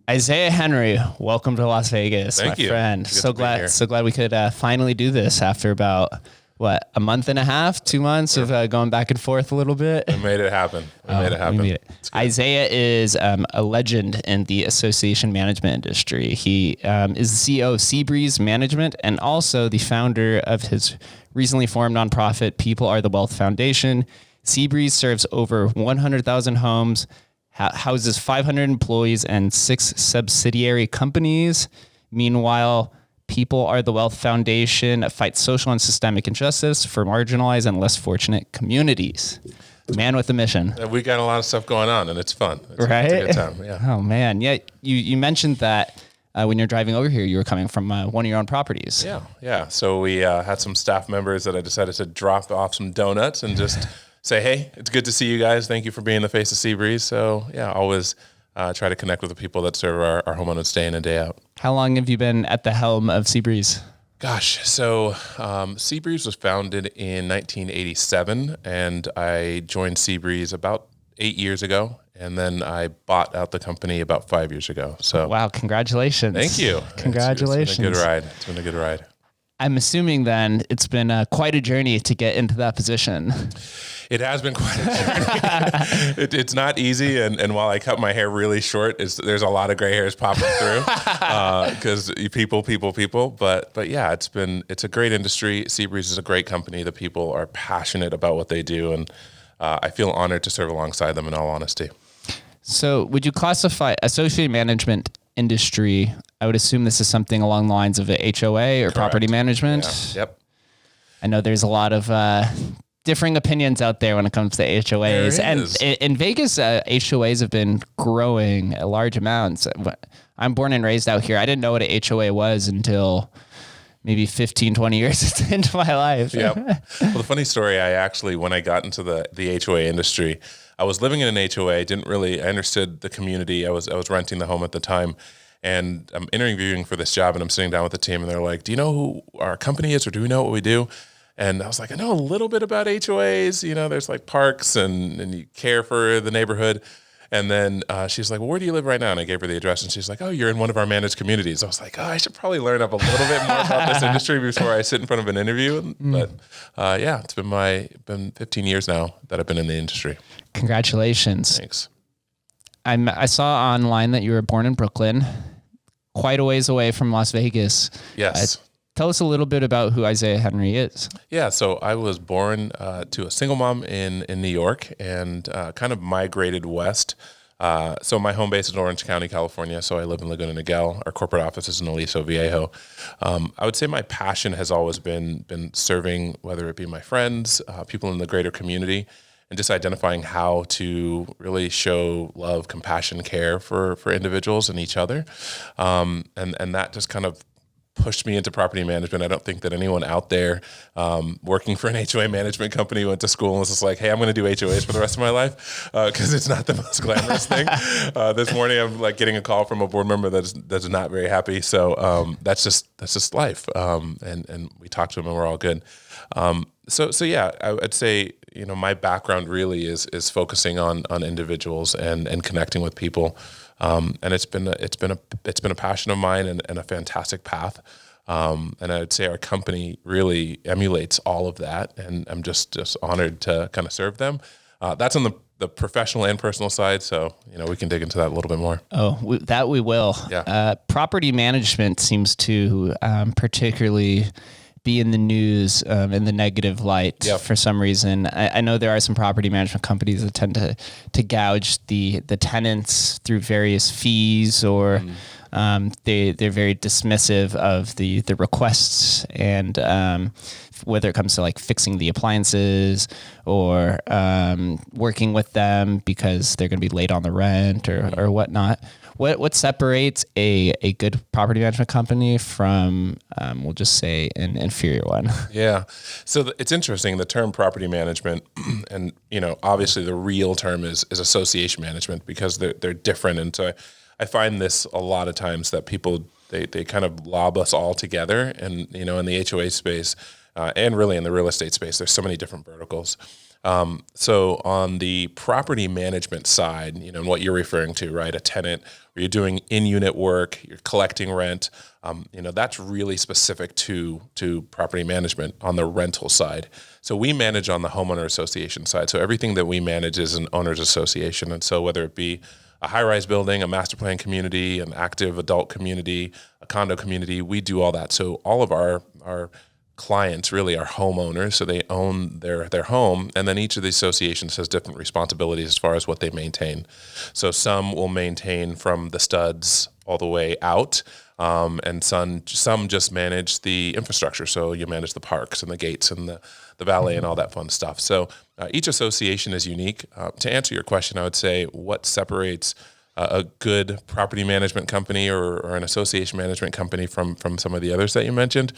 Isaiah Henry, welcome to Las Vegas, Thank my you. friend. Good So to be here. glad we could finally do this after about a month and a half, 2 months of going back and forth a little bit. We made it happen. We made it happen. We made it. Isaiah is a legend in the association management industry. He is the CEO of Seabreeze Management and also the founder of his recently formed nonprofit, People Are the Wealth Foundation. Seabreeze serves over 100,000 homes, houses 500 employees and 6 subsidiary companies. Meanwhile, People Are the Wealth Foundation fights social and systemic injustice for marginalized and less fortunate communities. Man with a mission. We got a lot of stuff going on, and it's fun. Right? It's a good time. Yeah. Oh, man. Yeah, you mentioned that when you're driving over here, you were coming from one of your own properties. Yeah. So we had some staff members that I decided to drop off some donuts and just say, hey, it's good to see you guys. Thank you for being the face of Seabreeze. So, yeah, always try to connect with the people that serve our homeowners day in and day out. How long have you been at the helm of Seabreeze? Gosh, so Seabreeze was founded in 1987, and I joined Seabreeze about 8 years ago, and then I bought out the company about 5 years ago. So, wow, congratulations. Thank you. Congratulations. It's been a good ride. It's been a good ride. I'm assuming then it's been quite a journey to get into that position. It has been quite a journey. It's not easy, and while I cut my hair really short, there's a lot of gray hairs popping through because people. But yeah, it's a great industry. Seabreeze is a great company. The people are passionate about what they do, and I feel honored to serve alongside them. In all honesty. So, would you classify associate management industry? I would assume this is something along the lines of a HOA or Correct. Property management. Yeah. Yep. I know there's a lot of differing opinions out there when it comes to HOAs. There And is. in Vegas, HOAs have been growing at large amounts. I'm born and raised out here. I didn't know what a HOA was until maybe 15, 20 years into my life. Yep. Well, the funny story, when I got into the HOA industry, I was living in an HOA, I understood the community. I was renting the home at the time, and I'm interviewing for this job, and I'm sitting down with the team, and they're like, do you know who our company is, or do we know what we do? And I was like, I know a little bit about HOAs. There's like parks and you care for the neighborhood. And then she's like, well, where do you live right now? And I gave her the address, and she's like, oh, you're in one of our managed communities. I was like, oh, I should probably learn up a little bit more about this industry before I sit in front of an interview. But yeah, it's been 15 years now that I've been in the industry. Congratulations. Thanks. I saw online that you were born in Brooklyn, quite a ways away from Las Vegas. Yes. Tell us a little bit about who Isaiah Henry is. Yeah, so I was born to a single mom in New York and kind of migrated west. So my home base is in Orange County, California, so I live in Laguna Niguel. Our corporate office is in Aliso Viejo. I would say my passion has always been serving, whether it be my friends, people in the greater community, and just identifying how to really show love, compassion, care for individuals and each other. And that just kind of pushed me into property management. I don't think that anyone out there working for an HOA management company went to school and was just like, hey, I'm going to do HOAs for the rest of my life, because it's not the most glamorous thing. This morning, I'm like getting a call from a board member that's not very happy. So that's just life. And we talked to him, and we're all good. So yeah, I'd say, my background really is focusing on individuals and connecting with people. And it's been a passion of mine and a fantastic path. And I'd say our company really emulates all of that, and I'm just honored to kind of serve them. That's on the professional and personal side, so we can dig into that a little bit more. Oh, that we will. Yeah. Property management seems to particularly be in the news in the negative light for some reason. I know there are some property management companies that tend to gouge the tenants through various fees, or they're very dismissive of the requests, and whether it comes to like fixing the appliances or working with them because they're going to be late on the rent or whatnot. What separates a good property management company from, we'll just say, an inferior one? Yeah. So it's interesting, the term property management, and obviously the real term is association management, because they're different. And so I find this a lot of times that people, they kind of lob us all together. And in the HOA space, and really in the real estate space, there's so many different verticals. So on the property management side, and what you're referring to, right? A tenant where you're doing in-unit work, you're collecting rent, that's really specific to property management on the rental side. So we manage on the homeowner association side. So everything that we manage is an owners association. And so whether it be a high-rise building, a master plan community, an active adult community, a condo community, we do all that. So all of our clients really are homeowners, so they own their home, and then each of the associations has different responsibilities as far as what they maintain. So some will maintain from the studs all the way out, and some just manage the infrastructure. So you manage the parks and the gates and the valet and all that fun stuff. So each association is unique. To answer your question, I would say what separates a good property management company or an association management company from some of the others that you mentioned.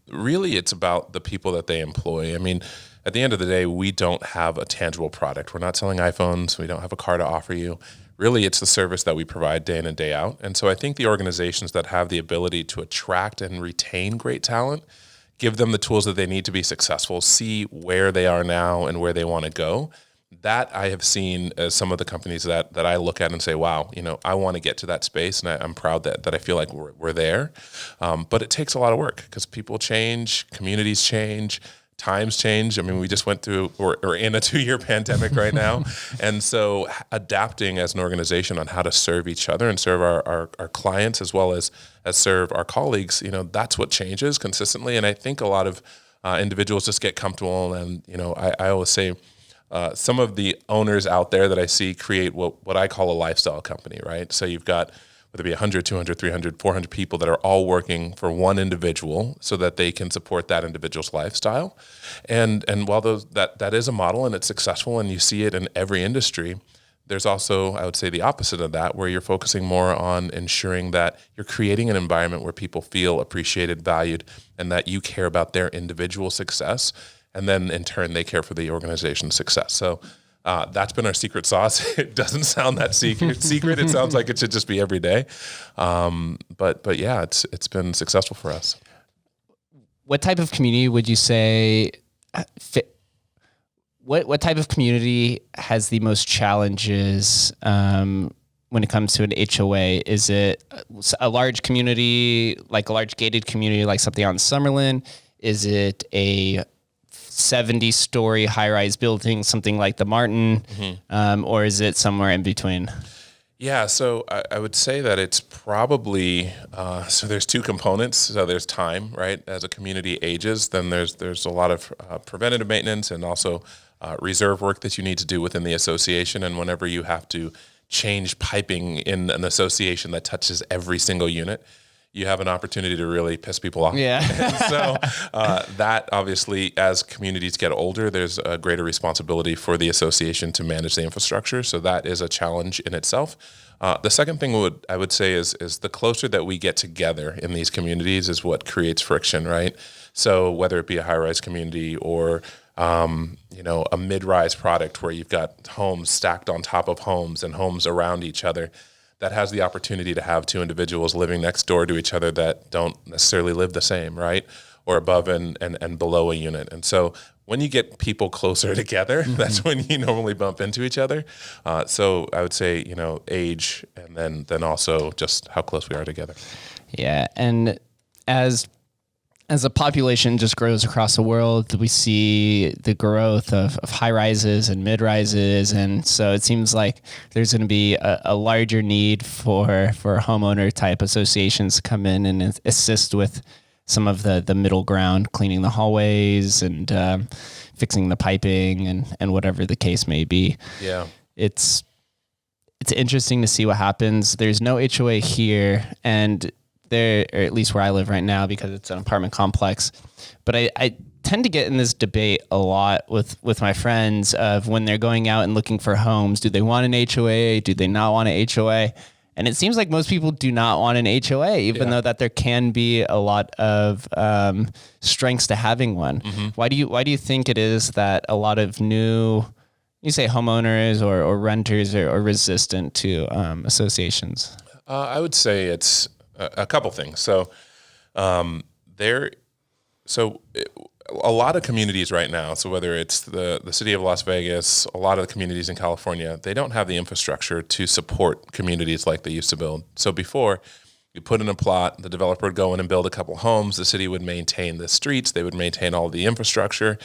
Really, it's about the people that they employ. I mean, at the end of the day, we don't have a tangible product. We're not selling iPhones. We don't have a car to offer you. Really, it's the service that we provide day in and day out. And so I think the organizations that have the ability to attract and retain great talent, give them the tools that they need to be successful, see where they are now and where they want to go. That I have seen as some of the companies that I look at and say, wow, I want to get to that space, and I'm proud that I feel like we're there. But it takes a lot of work because people change, communities change, times change. I mean, we just went through, or in a 2-year pandemic right now. And so adapting as an organization on how to serve each other and serve our clients as well as serve our colleagues, that's what changes consistently. And I think a lot of individuals just get comfortable. And, I always say, some of the owners out there that I see create what I call a lifestyle company, right? So you've got, whether it be 100, 200, 300, 400 people that are all working for one individual so that they can support that individual's lifestyle. And while that is a model and it's successful and you see it in every industry, there's also, I would say, the opposite of that, where you're focusing more on ensuring that you're creating an environment where people feel appreciated, valued, and that you care about their individual success. And then in turn, they care for the organization's success. So that's been our secret sauce. It doesn't sound that secret. It sounds like it should just be every day. But yeah, it's been successful for us. What type of community would you say what type of community has the most challenges when it comes to an HOA? Is it a large community, like a large gated community, like something out in Summerlin? Is it a 70-story high-rise building, something like the Martin, or is it somewhere in between? Yeah, so I would say that it's probably, so there's two components. So there's time, right? As a community ages, then there's a lot of preventative maintenance and also reserve work that you need to do within the association. And whenever you have to change piping in an association that touches every single unit, you have an opportunity to really piss people off. Yeah. So that obviously, as communities get older, there's a greater responsibility for the association to manage the infrastructure. So that is a challenge in itself. The second thing I would say is the closer that we get together in these communities is what creates friction, right? So whether it be a high-rise community or a mid-rise product where you've got homes stacked on top of homes and homes around each other, that has the opportunity to have two individuals living next door to each other that don't necessarily live the same, right? Or above and below a unit. And so when you get people closer together, that's when you normally bump into each other. So I would say, age and then also just how close we are together. Yeah. And as the population just grows across the world, we see the growth of high rises and mid rises. And so it seems like there's going to be a larger need for homeowner type associations to come in and assist with some of the middle ground, cleaning the hallways and fixing the piping and whatever the case may be. Yeah. It's interesting to see what happens. There's no HOA here, and there, or at least where I live right now, because it's an apartment complex. But I tend to get in this debate a lot with my friends of when they're going out and looking for homes. Do they want an HOA? Do they not want an HOA? And it seems like most people do not want an HOA, even though that there can be a lot of strengths to having one. Mm-hmm. Why do you think it is that a lot of new, you say homeowners or renters are resistant to associations? I would say it's a couple things. So a lot of communities right now, so whether it's the city of Las Vegas, a lot of the communities in California, they don't have the infrastructure to support communities like they used to build. So before, you put in a plot, the developer would go in and build a couple homes, the city would maintain the streets, they would maintain all the infrastructure,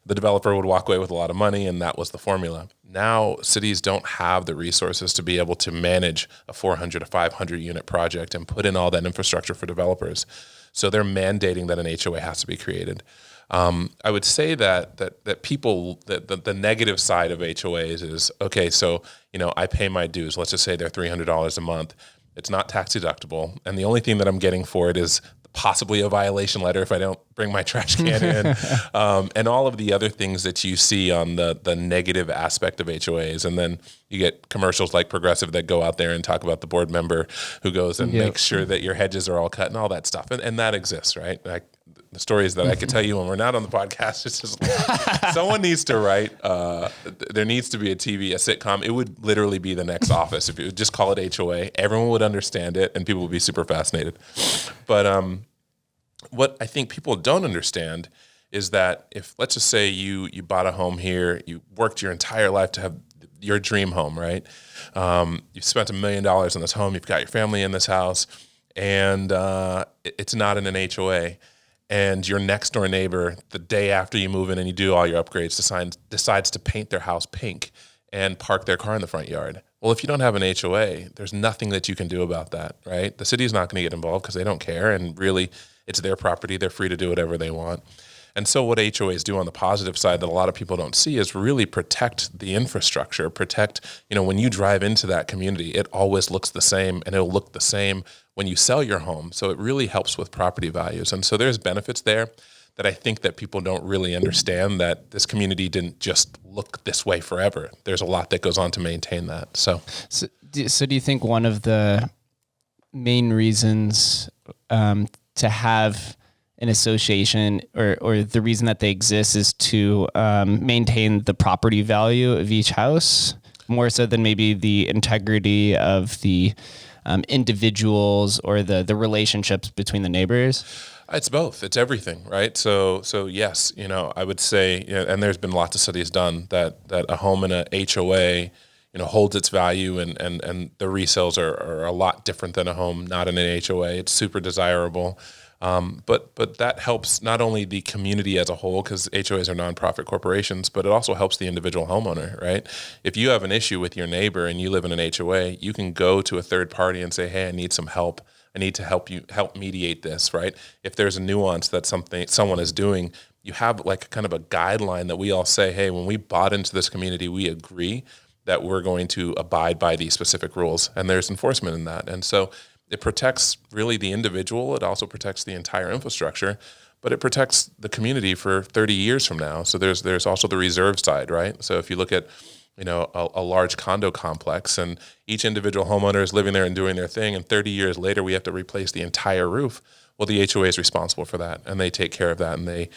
the developer would walk away with a lot of money, and that was the formula. Now, cities don't have the resources to be able to manage a 400 to 500 unit project and put in all that infrastructure for developers. So they're mandating that an HOA has to be created. I would say that people, the negative side of HOAs is, okay, so, I pay my dues. Let's just say they're $300 a month. It's not tax deductible. And the only thing that I'm getting for it is possibly a violation letter if I don't bring my trash can in, and all of the other things that you see on the negative aspect of HOAs. And then you get commercials like Progressive that go out there and talk about the board member who goes and makes sure that your hedges are all cut and all that stuff. And that exists, right? The stories that I could tell you when we're not on the podcast, it's just someone needs to write, there needs to be a sitcom. It would literally be the next Office. If you would just call it HOA, everyone would understand it and people would be super fascinated. But what I think people don't understand is that if, let's just say you bought a home here, you worked your entire life to have your dream home, right? You've spent $1 million on this home, you've got your family in this house, and it's not in an HOA. And your next door neighbor, the day after you move in and you do all your upgrades, decides to paint their house pink and park their car in the front yard. Well, if you don't have an HOA, there's nothing that you can do about that, right? The city's not going to get involved because they don't care. And really, it's their property. They're free to do whatever they want. And so what HOAs do on the positive side that a lot of people don't see is really protect the infrastructure, protect, when you drive into that community, it always looks the same and it'll look the same when you sell your home. So it really helps with property values. And so there's benefits there that I think that people don't really understand, that this community didn't just look this way forever. There's a lot that goes on to maintain that. So do you think one of the main reasons to have an association or the reason that they exist is to maintain the property value of each house more so than maybe the integrity of the individuals or the relationships between the neighbors? It's both. It's everything, right? So yes, I would say, and there's been lots of studies done that a home in a HOA, holds its value and the resales are a lot different than a home not in an HOA. It's super desirable. But that helps not only the community as a whole, because HOAs are nonprofit corporations, but it also helps the individual homeowner, right? If you have an issue with your neighbor and you live in an HOA, you can go to a third party and say, hey, I need some help. I need to help mediate this, right? If there's a nuance that someone is doing, you have like kind of a guideline that we all say, hey, when we bought into this community, we agree that we're going to abide by these specific rules, and there's enforcement in that. And so it protects really the individual. It also protects the entire infrastructure, but it protects the community for 30 years from now. So there's also the reserve side, right? So if you look at, a large condo complex and each individual homeowner is living there and doing their thing, and 30 years later we have to replace the entire roof. Well, the HOA is responsible for that, and they take care of that, and they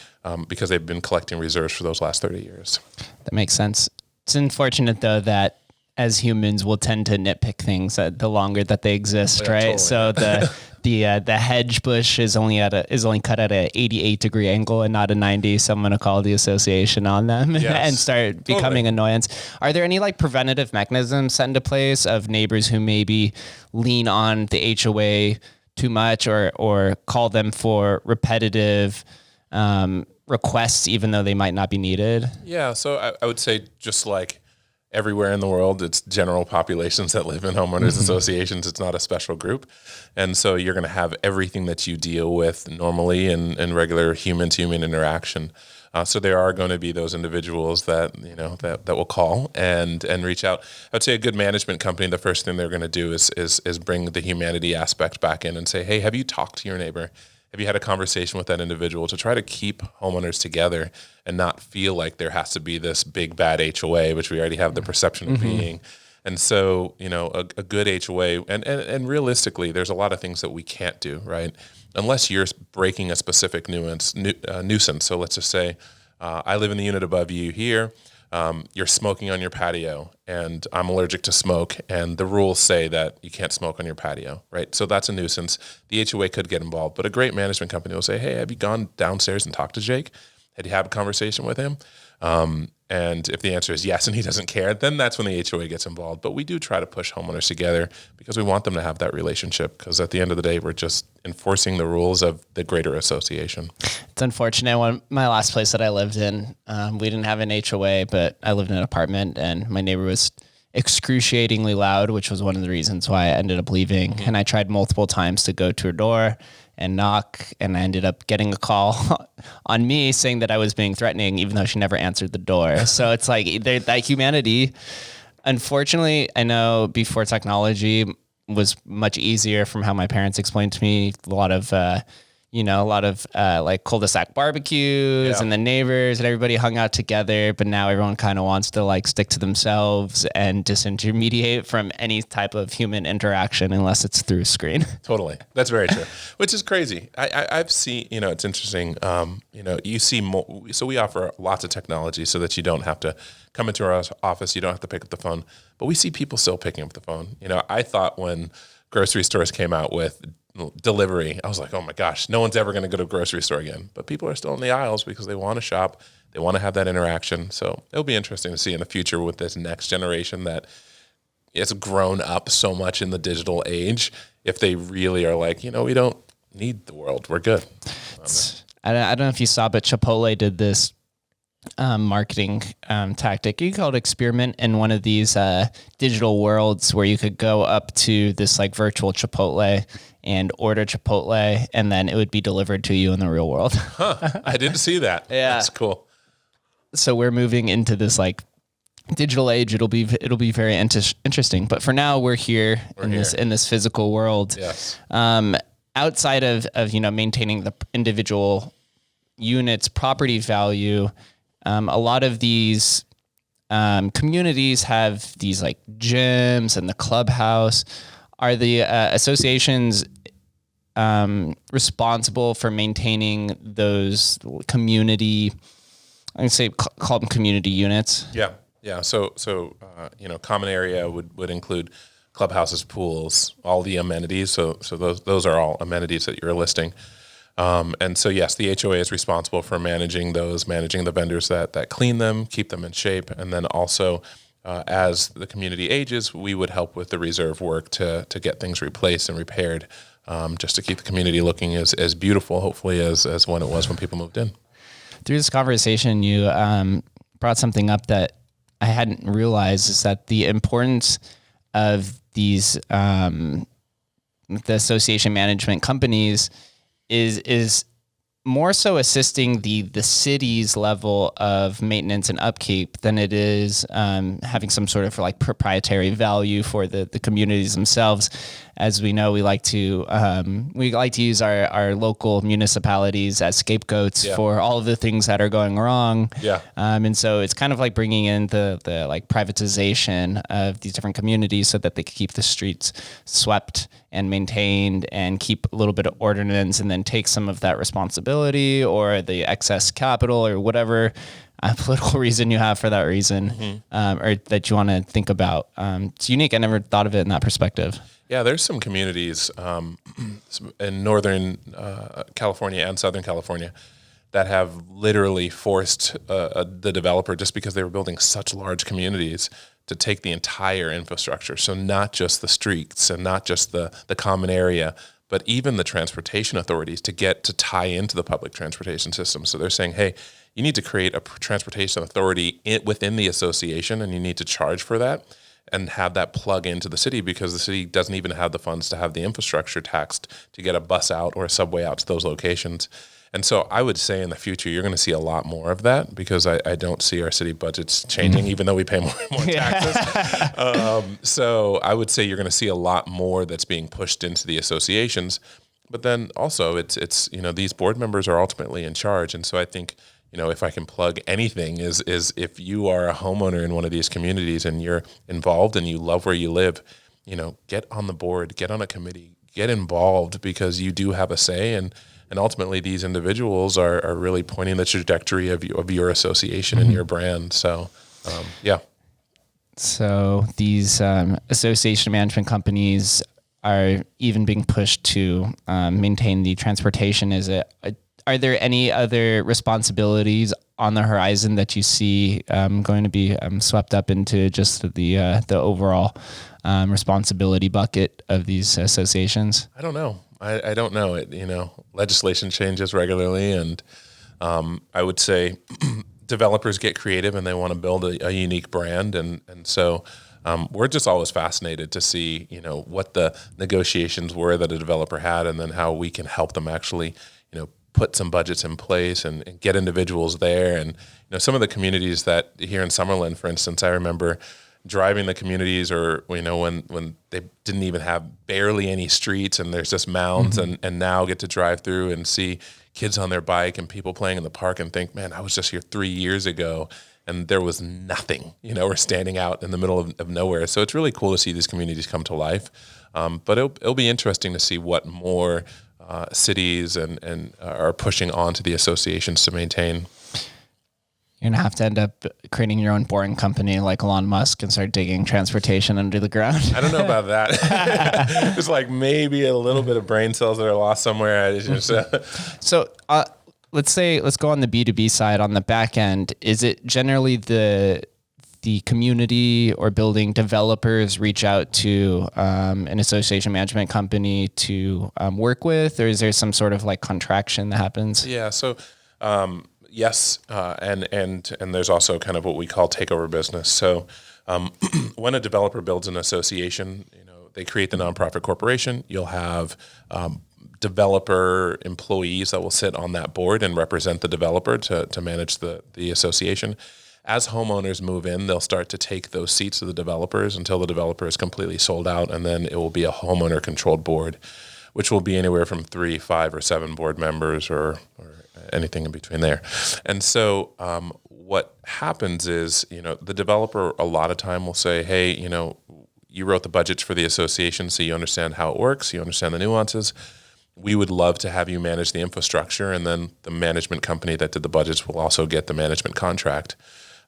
because they've been collecting reserves for those last 30 years. That makes sense. It's unfortunate though that as humans we'll tend to nitpick things the longer that they exist, right? Totally. So the hedge bush is only cut at a 88-degree angle and not a 90. So I'm going to call the association on them and start becoming annoyance. Are there any preventative mechanisms set into place of neighbors who maybe lean on the HOA too much or call them for repetitive requests even though they might not be needed? Yeah, so I would say just like everywhere in the world, it's general populations that live in homeowners associations. It's not a special group. And so you're going to have everything that you deal with normally in regular human-to-human interaction. So there are going to be those individuals that will call and reach out. I would say a good management company, the first thing they're going to do is bring the humanity aspect back in and say, hey, have you talked to your neighbor? Have you had a conversation with that individual to try to keep homeowners together and not feel like there has to be this big bad HOA, which we already have the perception of being? And so, a good HOA, and realistically, there's a lot of things that we can't do, right? Unless you're breaking a specific nuisance. So let's just say I live in the unit above you here. You're smoking on your patio, and I'm allergic to smoke, and the rules say that you can't smoke on your patio, right? So that's a nuisance. The HOA could get involved, but a great management company will say, hey, have you gone downstairs and talked to Jake? Had you had a conversation with him? And if the answer is yes and he doesn't care, then that's when the HOA gets involved. But we do try to push homeowners together because we want them to have that relationship, because at the end of the day, we're just enforcing the rules of the greater association. It's unfortunate. My last place that I lived in, we didn't have an HOA, but I lived in an apartment, and my neighbor was excruciatingly loud, which was one of the reasons why I ended up leaving. Mm-hmm. And I tried multiple times to go to her door and knock, and I ended up getting a call on me saying that I was being threatening, even though she never answered the door. So it's like that humanity. Unfortunately, I know before technology was much easier, from how my parents explained to me, a lot of like cul-de-sac barbecues and the neighbors and everybody hung out together. But now everyone kind of wants to like stick to themselves and disintermediate from any type of human interaction unless it's through a screen. Totally. That's very true, which is crazy. I've seen, it's interesting. You see more, so we offer lots of technology so that you don't have to come into our office. You don't have to pick up the phone, but we see people still picking up the phone. I thought when grocery stores came out with delivery, I was like, oh my gosh, no one's ever going to go to a grocery store again. But people are still in the aisles because they want to shop. They want to have that interaction. So it'll be interesting to see in the future with this next generation that it's grown up so much in the digital age, if they really are like, we don't need the world. We're good. I don't know if you saw, but Chipotle did this marketing tactic. You call it experiment in one of these digital worlds where you could go up to this like virtual Chipotle and order Chipotle, and then it would be delivered to you in the real world. I didn't see that. Yeah, that's cool. So we're moving into this like digital age. It'll be very interesting. But for now, we're here in this physical world. Yes. Outside of maintaining the individual units' property value, a lot of these communities have these like gyms and the clubhouse. Are the associations responsible for maintaining those community, I would say call them community units? Yeah. So common area would include clubhouses, pools, all the amenities. So those are all amenities that you're listing. And so, yes, the HOA is responsible for managing the vendors that clean them, keep them in shape. And then also, as the community ages, we would help with the reserve work to get things replaced and repaired, just to keep the community looking as beautiful, hopefully, as when it was when people moved in. Through this conversation, you brought something up that I hadn't realized, is that the importance of these the association management companies is more so assisting the city's level of maintenance and upkeep than it is having some sort of like proprietary value for the communities themselves. As we know, we like to use our local municipalities as scapegoats for all of the things that are going wrong. Yeah. And so it's kind of like bringing in the like privatization of these different communities so that they can keep the streets swept and maintained and keep a little bit of ordinance, and then take some of that responsibility or the excess capital or whatever political reason you have for that reason, or that you want to think about. It's unique. I never thought of it in that perspective. Yeah, there's some communities in Northern California and Southern California that have literally forced the developer, just because they were building such large communities, to take the entire infrastructure. So not just the streets and not just the common area, but even the transportation authorities to get to tie into the public transportation system. So they're saying, hey, you need to create a transportation authority within the association, and you need to charge for that and have that plug into the city, because the city doesn't even have the funds to have the infrastructure taxed to get a bus out or a subway out to those locations. And so I would say in the future, you're going to see a lot more of that, because I don't see our city budgets changing, even though we pay more and more taxes. So I would say you're going to see a lot more that's being pushed into the associations. But then also it's these board members are ultimately in charge. And so I think, if I can plug anything, is if you are a homeowner in one of these communities and you're involved and you love where you live, get on the board, get on a committee, get involved, because you do have a say. And ultimately, these individuals are really pointing the trajectory of your association and your brand. So, yeah. So these association management companies are even being pushed to maintain the transportation. Are there any other responsibilities on the horizon that you see going to be swept up into just the overall responsibility bucket of these associations? I don't know. I don't know. Legislation changes regularly, and I would say developers get creative and they want to build a unique brand, and so we're just always fascinated to see what the negotiations were that a developer had, and then how we can help them actually put some budgets in place and get individuals there. And some of the communities that here in Summerlin, for instance, I remember driving the communities, or when they didn't even have barely any streets and there's just mounds, and now get to drive through and see kids on their bike and people playing in the park and think, man, I was just here 3 years ago and there was nothing. We're standing out in the middle of nowhere. So it's really cool to see these communities come to life. But it'll be interesting to see what more cities and are pushing onto the associations to maintain. You're going to have to end up creating your own boring company like Elon Musk and start digging transportation under the ground. I don't know about that. It's like maybe a little bit of brain cells that are lost somewhere. So let's go on the B2B side. On the back end, is it generally the community or building developers reach out to an association management company to work with, or is there some sort of like contraction that happens? Yeah. So, yes. And there's also kind of what we call takeover business. So, when a developer builds an association, they create the nonprofit corporation. You'll have, developer employees that will sit on that board and represent the developer to manage the association. As homeowners move in, they'll start to take those seats of the developers until the developer is completely sold out, and then it will be a homeowner-controlled board, which will be anywhere from 3, 5, or 7 board members, or anything in between there. And so what happens is, the developer a lot of time will say, hey, you wrote the budgets for the association, so you understand how it works, you understand the nuances. We would love to have you manage the infrastructure, and then the management company that did the budgets will also get the management contract.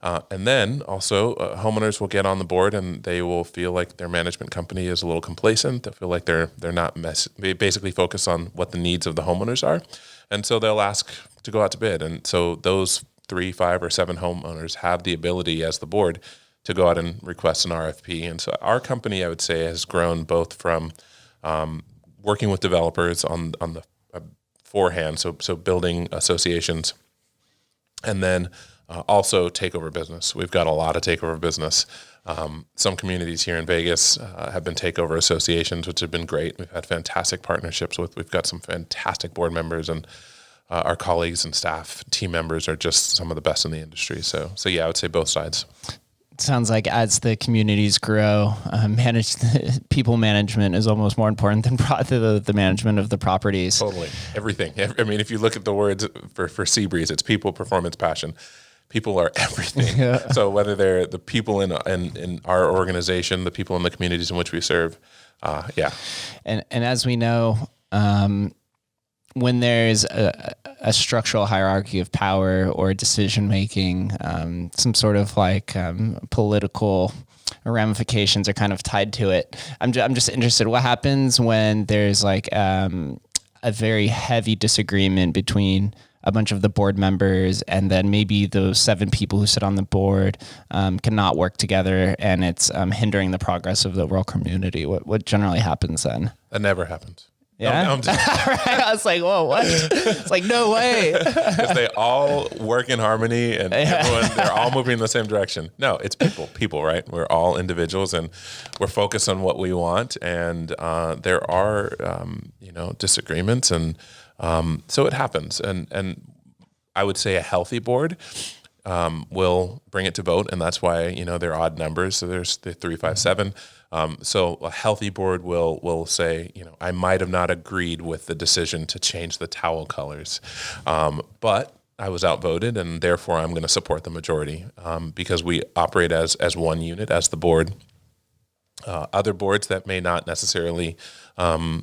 And then also homeowners will get on the board, and they will feel like their management company is a little complacent. They feel like they're not they basically focus on what the needs of the homeowners are. And so they'll ask to go out to bid. And so those 3, 5, or 7 homeowners have the ability as the board to go out and request an RFP. And so our company, I would say, has grown both from working with developers on the forehand, so building associations, and then also takeover business. We've got a lot of takeover business. Some communities here in Vegas have been takeover associations, which have been great. We've had fantastic partnerships we've got some fantastic board members, and our colleagues and staff, team members are just some of the best in the industry. So yeah, I would say both sides. Sounds like as the communities grow, people management is almost more important than the management of the properties. Totally. Everything. I mean, if you look at the words for Seabreeze, it's people, performance, passion. People are everything. Yeah. So whether they're the people in our organization, the people in the communities in which we serve, yeah. And as we know, when there's a structural hierarchy of power or decision making, some sort of like political ramifications are kind of tied to it. I'm just interested, what happens when there's like a very heavy disagreement between a bunch of the board members, and then maybe those 7 people who sit on the board cannot work together, and it's hindering the progress of the overall community? What generally happens then? That never happens. Yeah. No, right. I was like, whoa, what? It's like, no way. Because they all work in harmony, and they're all moving in the same direction. No, it's people, right? We're all individuals, and we're focused on what we want. And there are, disagreements, and so it happens. And I would say a healthy board will bring it to vote, and that's why they're odd numbers. So there's the 3, 5, 7. So a healthy board will say, I might have not agreed with the decision to change the towel colors, but I was outvoted, and therefore I'm going to support the majority because we operate as one unit, as the board. Other boards that may not necessarily, are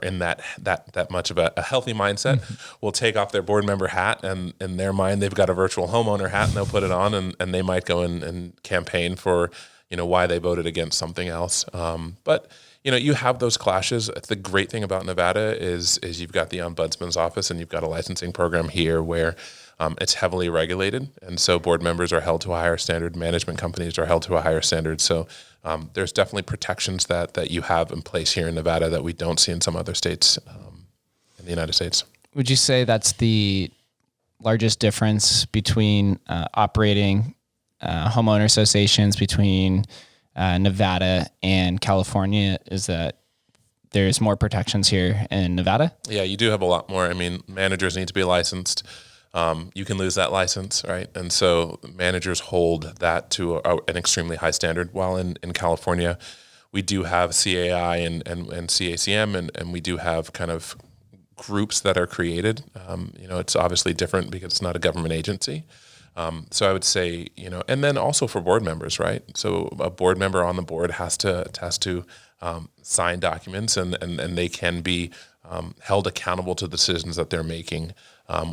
in that much of a healthy mindset will take off their board member hat, and in their mind they've got a virtual homeowner hat, and they'll put it on, and they might go and campaign for why they voted against something else. But you have those clashes. The great thing about Nevada is you've got the ombudsman's office and you've got a licensing program here where it's heavily regulated. And so board members are held to a higher standard. Management companies are held to a higher standard. So there's definitely protections that you have in place here in Nevada that we don't see in some other states in the United States. Would you say that's the largest difference between operating homeowner associations between Nevada and California, is that there's more protections here in Nevada? Yeah, you do have a lot more. I mean, managers need to be licensed. You can lose that license, right? And so managers hold that to an extremely high standard. While in California, we do have CAI and CACM, and we do have kind of groups that are created. It's obviously different because it's not a government agency. So I would say, and then also for board members, right? So a board member on the board has to sign documents, and they can be held accountable to the decisions that they're making,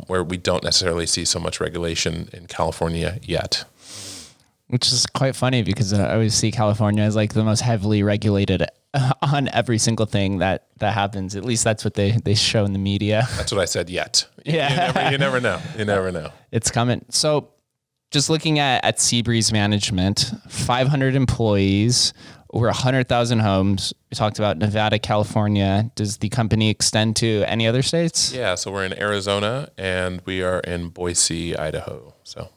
where we don't necessarily see so much regulation in California yet. Which is quite funny because I always see California as like the most heavily regulated on every single thing that happens. At least that's what they show in the media. That's what I said, yet. Yeah. You never know. You never know. It's coming. So just looking at Seabreeze Management, 500 employees, over 100,000 homes. We talked about Nevada, California. Does the company extend to any other states? Yeah, so we're in Arizona and we are in Boise, Idaho. So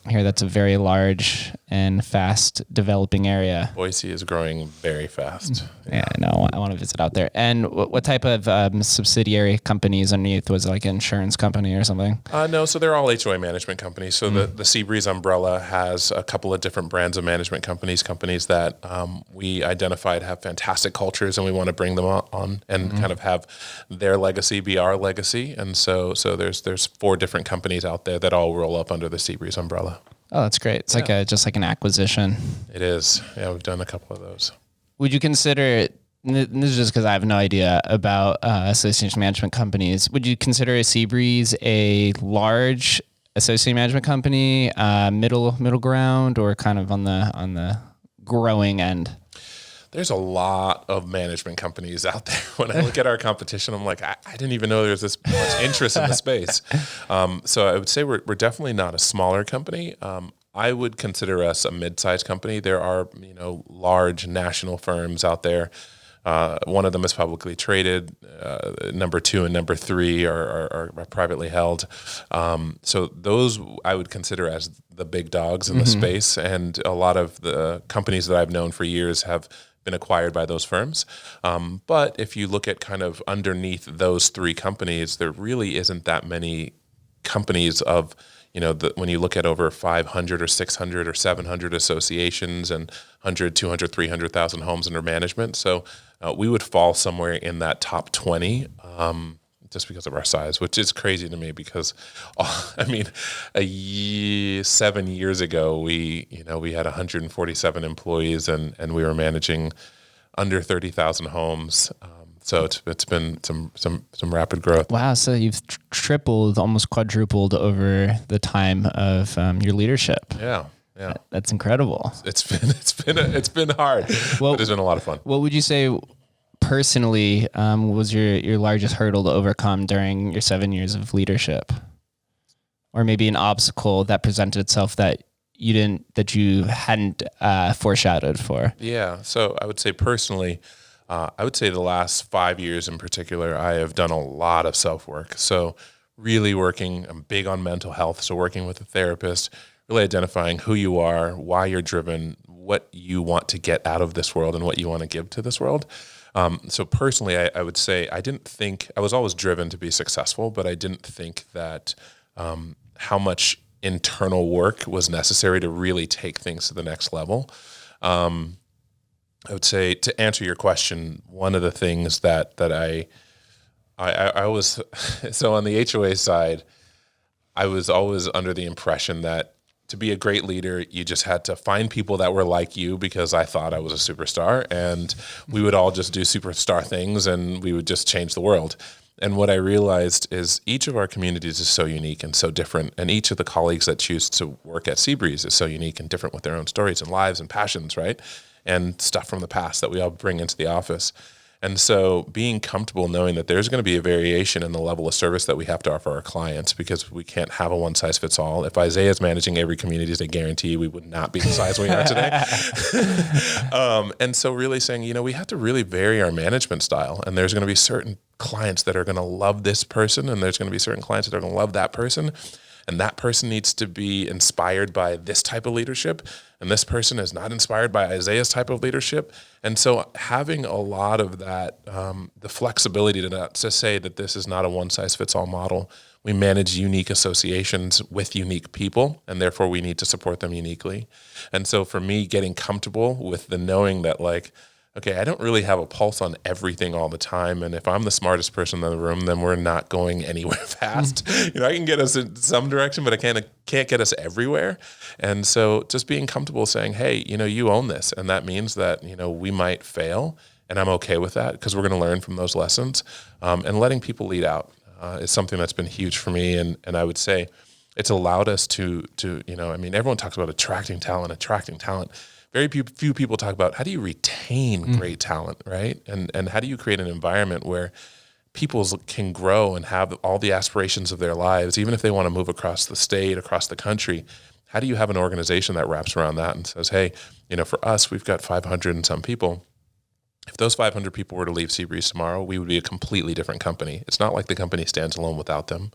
I hear that's a very large and fast developing area. Boise is growing very fast. Yeah, I know. I want to visit out there. And what type of subsidiary companies underneath? Was it like an insurance company or something? No, so they're all HOA management companies. So the Seabreeze umbrella has a couple of different brands of management companies that we identified have fantastic cultures, and we want to bring them on and kind of have their legacy be our legacy. And so there's 4 different companies out there that all roll up under the Seabreeze umbrella. Oh, that's great. It's like just like an acquisition. It is. Yeah, we've done a couple of those. Would you consider, this is just because I have no idea about association management companies, would you consider a Seabreeze a large association management company, middle ground, or kind of on the growing end? There's a lot of management companies out there. When I look at our competition, I'm like, I didn't even know there's this much interest in the space. So I would say we're definitely not a smaller company. I would consider us a mid-sized company. There are, large national firms out there. One of them is publicly traded. Number 2 and number 3 are privately held. So those I would consider as the big dogs in the space. And a lot of the companies that I've known for years have been acquired by those firms. But if you look at kind of underneath those 3 companies, there really isn't that many companies of, when you look at over 500 or 600 or 700 associations and 100, 200, 300,000 homes under management. So we would fall somewhere in that top 20 just because of our size, which is crazy to me because, 7 years ago, we had 147 employees and we were managing under 30,000 homes. So it's been some rapid growth. Wow! So you've tripled, almost quadrupled over the time of your leadership. Yeah. That's incredible. It's been hard. Well, but it's been a lot of fun. What would you say personally was your largest hurdle to overcome during your 7 years of leadership, or maybe an obstacle that presented itself that you hadn't foreshadowed for? Yeah. So I would say personally, I would say the last 5 years in particular, I have done a lot of self-work. So really I'm big on mental health. So working with a therapist, really identifying who you are, why you're driven, what you want to get out of this world and what you want to give to this world. So personally, I would say I was always driven to be successful, but I didn't think that how much internal work was necessary to really take things to the next level. I would say, to answer your question, one of the things that I was, so on the HOA side, I was always under the impression that to be a great leader, you just had to find people that were like you, because I thought I was a superstar and we would all just do superstar things and we would just change the world. And what I realized is each of our communities is so unique and so different. And each of the colleagues that choose to work at Seabreeze is so unique and different with their own stories and lives and passions, right? And stuff from the past that we all bring into the office. And so being comfortable knowing that there's going to be a variation in the level of service that we have to offer our clients, because we can't have a one size fits all. If Isaiah is managing every community, I guarantee we would not be the size we are today. And so really saying, we have to really vary our management style. And there's going to be certain clients that are going to love this person, and there's going to be certain clients that are going to love that person. And that person needs to be inspired by this type of leadership, and this person is not inspired by Isaiah's type of leadership. And so having a lot of that, the flexibility to say that this is not a one-size-fits-all model. We manage unique associations with unique people, and therefore we need to support them uniquely. And so for me, getting comfortable with the knowing that, like, okay, I don't really have a pulse on everything all the time. And if I'm the smartest person in the room, then we're not going anywhere fast. I can get us in some direction, but I can't get us everywhere. And so just being comfortable saying, hey, you own this. And that means that, we might fail, and I'm okay with that because we're going to learn from those lessons. And letting people lead out is something that's been huge for me. And I would say it's allowed us to everyone talks about attracting talent. Very few people talk about how do you retain great talent, right? And how do you create an environment where people can grow and have all the aspirations of their lives, even if they want to move across the state, across the country. How do you have an organization that wraps around that and says, hey, for us, we've got 500 and some people. If those 500 people were to leave Seabreeze tomorrow, we would be a completely different company. It's not like the company stands alone without them.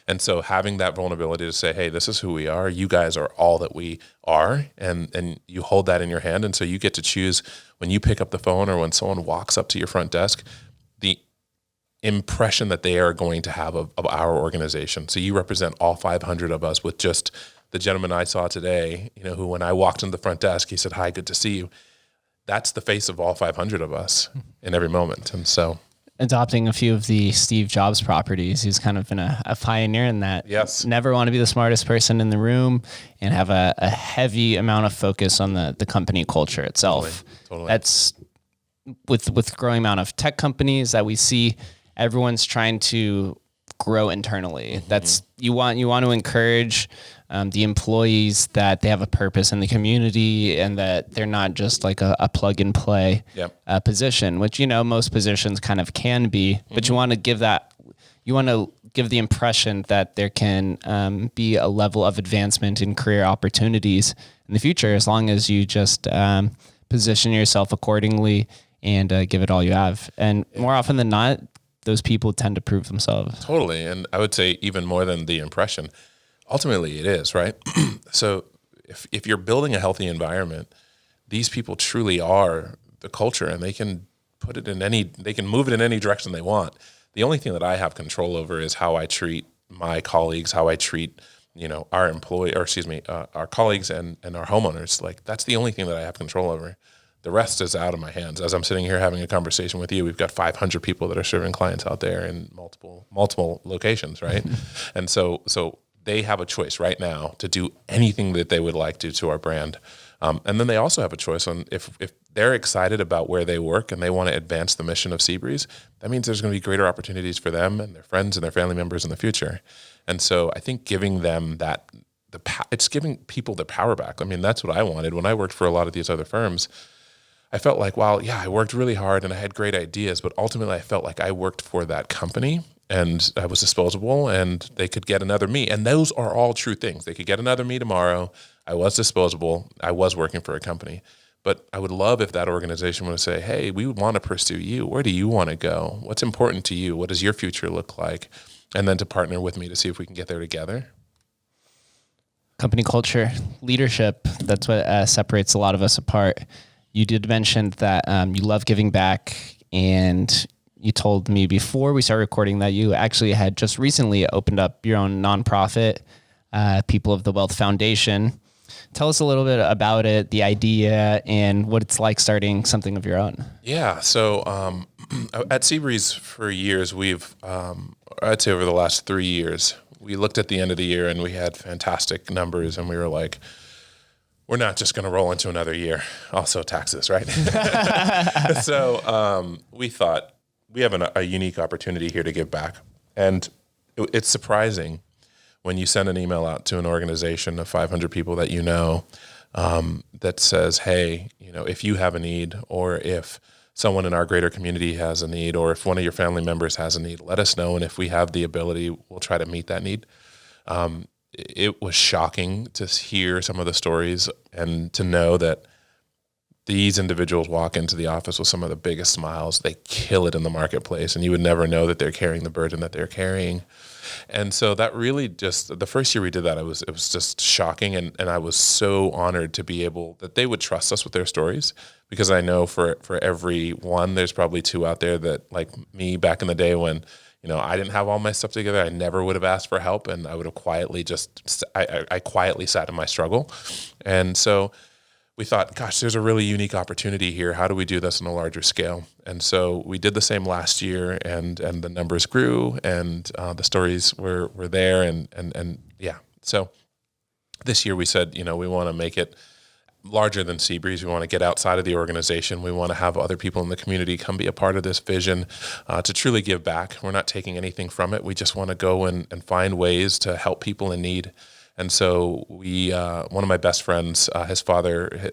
And so having that vulnerability to say, hey, this is who we are. You guys are all that we are. And you hold that in your hand. And so you get to choose when you pick up the phone or when someone walks up to your front desk, the impression that they are going to have of our organization. So you represent all 500 of us with just the gentleman I saw today, who when I walked into the front desk, he said, hi, good to see you. That's the face of all 500 of us in every moment. And so adopting a few of the Steve Jobs properties. He's kind of been a pioneer in that. Yes. Never want to be the smartest person in the room and have a heavy amount of focus on the company culture itself. Totally. That's with growing amount of tech companies that we see, everyone's trying to grow internally. Mm-hmm. That's you want to encourage the employees that they have a purpose in the community and that they're not just like a plug and play position, which, most positions kind of can be, but you want to give the impression that there can be a level of advancement in career opportunities in the future, as long as you just position yourself accordingly and give it all you have. And more often than not, those people tend to prove themselves. Totally. And I would say even more than the impression, ultimately it is, right? So if you're building a healthy environment, these people truly are the culture, and they can they can move it in any direction they want. The only thing that I have control over is how I treat my colleagues, how I treat, our our colleagues and our homeowners. Like, that's the only thing that I have control over. The rest is out of my hands. As I'm sitting here having a conversation with you, we've got 500 people that are serving clients out there in multiple locations, right? And so they have a choice right now to do anything that they would like to our brand. And then they also have a choice on if they're excited about where they work and they want to advance the mission of Seabreeze, that means there's going to be greater opportunities for them and their friends and their family members in the future. And so I think giving them it's giving people their power back. I mean, that's what I wanted. When I worked for a lot of these other firms, I felt like, I worked really hard and I had great ideas, but ultimately I felt like I worked for that company and I was disposable and they could get another me. And those are all true things. They could get another me tomorrow. I was disposable. I was working for a company. But I would love if that organization would say, hey, we want to pursue you. Where do you want to go? What's important to you? What does your future look like? And then to partner with me to see if we can get there together. Company culture, leadership, that's what separates a lot of us apart. You did mention that you love giving back, and you told me before we started recording that you actually had just recently opened up your own nonprofit, People of the Wealth Foundation. Tell us a little bit about it, the idea, and what it's like starting something of your own. Yeah. So at Seabreeze for years, we've, I'd say over the last 3 years, we looked at the end of the year and we had fantastic numbers, and we were like, we're not just going to roll into another year. Also taxes, right? So we thought we have a unique opportunity here to give back. And it's surprising when you send an email out to an organization of 500 people that that says, hey, if you have a need, or if someone in our greater community has a need, or if one of your family members has a need, let us know. And if we have the ability, we'll try to meet that need. It was shocking to hear some of the stories and to know that these individuals walk into the office with some of the biggest smiles. They kill it in the marketplace, and you would never know that they're carrying the burden that they're carrying. And so that really just, the first year we did that, it was just shocking. And I was so honored to be able, that they would trust us with their stories, because I know for every one, there's probably two out there that, like me back in the day when, I didn't have all my stuff together, I never would have asked for help, and I would have quietly I quietly sat in my struggle. And so we thought, gosh, there's a really unique opportunity here. How do we do this on a larger scale? And so we did the same last year, and the numbers grew, and the stories were there, and yeah. So this year we said, we want to make it larger than Seabreeze. We want to get outside of the organization. We want to have other people in the community come be a part of this vision to truly give back. We're not taking anything from it. We just want to go and find ways to help people in need. And so one of my best friends, his father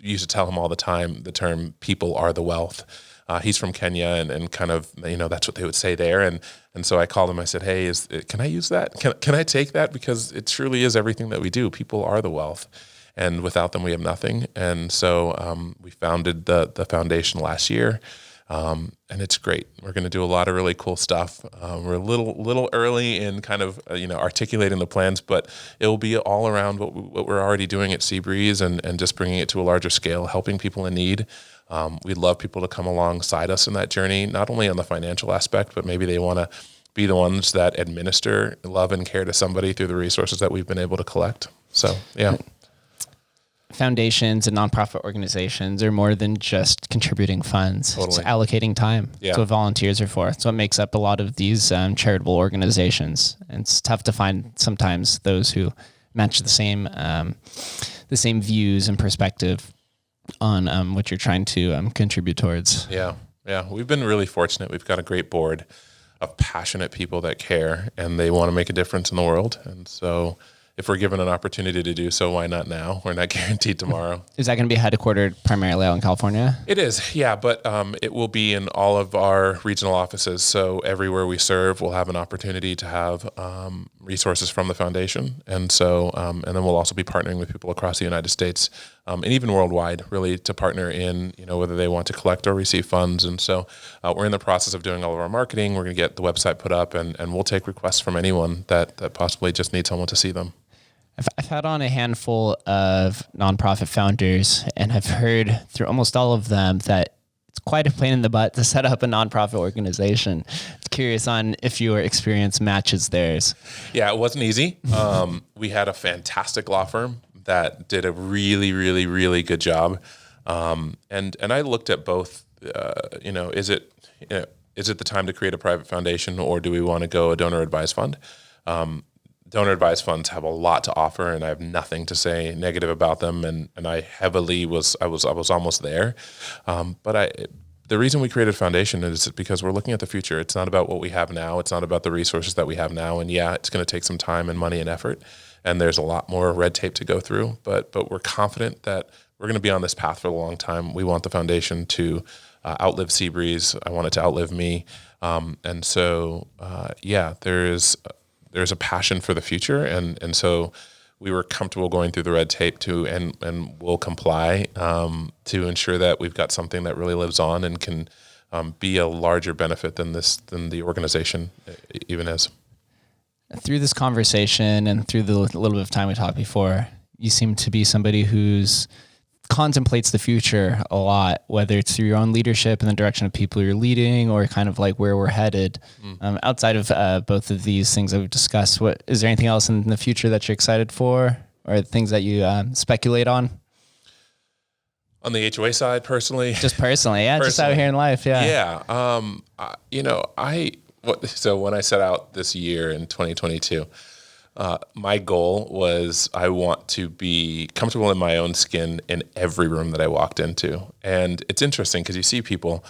used to tell him all the time the term "people are the wealth." He's from Kenya, and kind of, that's what they would say there. And so I called him. I said, "Hey, can I use that? Can I take that? Because it truly is everything that we do. People are the wealth, and without them, we have nothing." And so we founded the foundation last year. And it's great. We're going to do a lot of really cool stuff. We're a little early in kind of articulating the plans, but it will be all around what we're already doing at Seabreeze, and just bringing it to a larger scale, helping people in need. We'd love people to come alongside us in that journey, not only on the financial aspect, but maybe they want to be the ones that administer love and care to somebody through the resources that we've been able to collect. So, yeah. Foundations and nonprofit organizations are more than just contributing funds. Totally. It's allocating time. Yeah. That's what volunteers are for. It's what makes up a lot of these charitable organizations. And it's tough to find sometimes those who match the same views and perspective on what you're trying to contribute towards. Yeah. We've been really fortunate. We've got a great board of passionate people that care, and they want to make a difference in the world. And so if we're given an opportunity to do so, why not now? We're not guaranteed tomorrow. Is that going to be headquartered primarily out in California? It is, yeah, but it will be in all of our regional offices. So everywhere we serve, we'll have an opportunity to have resources from the foundation. And so, and then we'll also be partnering with people across the United States and even worldwide, really, to partner in, whether they want to collect or receive funds. And so we're in the process of doing all of our marketing. We're going to get the website put up, and we'll take requests from anyone that possibly just needs someone to see them. I've had on a handful of nonprofit founders, and I've heard through almost all of them that it's quite a pain in the butt to set up a nonprofit organization. I'm curious on if your experience matches theirs. Yeah, it wasn't easy. We had a fantastic law firm that did a really, really, really good job. And I looked at both, is it the time to create a private foundation, or do we want to go a donor advised fund? Donor advised funds have a lot to offer, and I have nothing to say negative about them. And I heavily was almost there. But the reason we created a foundation is because we're looking at the future. It's not about what we have now. It's not about the resources that we have now. And yeah, it's going to take some time and money and effort, and there's a lot more red tape to go through. But we're confident that we're going to be on this path for a long time. We want the foundation to outlive Seabreeze. I want it to outlive me. And so, there's a passion for the future, and so we were comfortable going through the red tape and we'll comply to ensure that we've got something that really lives on and can be a larger benefit than the organization even is. Through this conversation and through the little bit of time we talked before, you seem to be somebody who's contemplates the future a lot, whether it's through your own leadership in the direction of people you're leading, or kind of like where we're headed. Outside of both of these things that we've discussed, is there anything else in the future that you're excited for, or things that you speculate on? On the HOA side, personally? Just personally, yeah. Just out here in life, yeah. Yeah. So when I set out this year in 2022, my goal was I want to be comfortable in my own skin in every room that I walked into. And it's interesting because you see people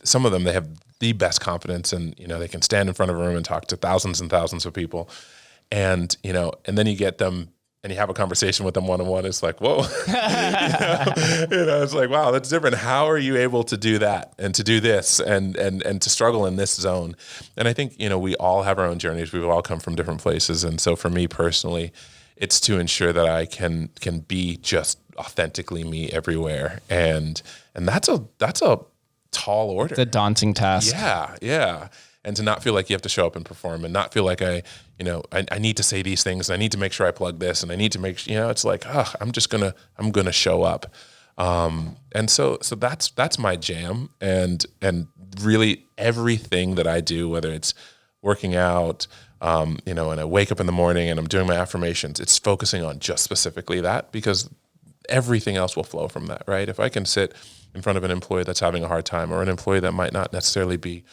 some of them, they have the best confidence, and, they can stand in front of a room and talk to thousands and thousands of people. And, and then you get them and you have a conversation with them one-on-one. It's like, whoa, it's like, wow, that's different. How are you able to do that and to do this and to struggle in this zone? And I think, we all have our own journeys. We've all come from different places. And so for me personally, it's to ensure that I can be just authentically me everywhere. And that's a tall order. It's a daunting task. Yeah. And to not feel like you have to show up and perform, and not feel like I need to say these things, and I need to make sure I plug this, and I need to make, it's like, I'm going to show up. And so that's my jam. And really everything that I do, whether it's working out, and I wake up in the morning and I'm doing my affirmations, it's focusing on just specifically that, because everything else will flow from that, right? If I can sit in front of an employee that's having a hard time, or an employee that might not necessarily be,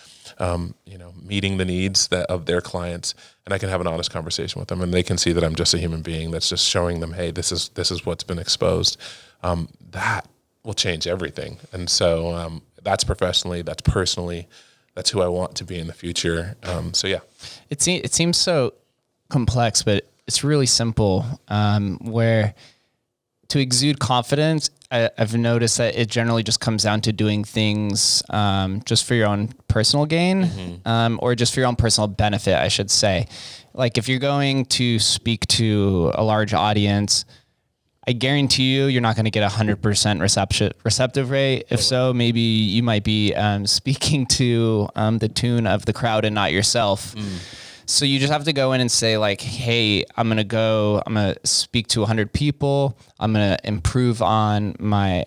meeting the needs of their clients, and I can have an honest conversation with them, and they can see that I'm just a human being that's just showing them, hey, this is what's been exposed. That will change everything. And so that's professionally, that's personally, that's who I want to be in the future. So yeah, it seems so complex, but it's really simple. Where to exude confidence, I've noticed that it generally just comes down to doing things just for your own personal gain, or just for your own personal benefit, I should say. Like if you're going to speak to a large audience, I guarantee you're not going to get 100% receptive rate. If so, maybe you might be speaking to the tune of the crowd and not yourself. So you just have to go in and say like, hey, I'm going to speak to 100 people. I'm going to improve on my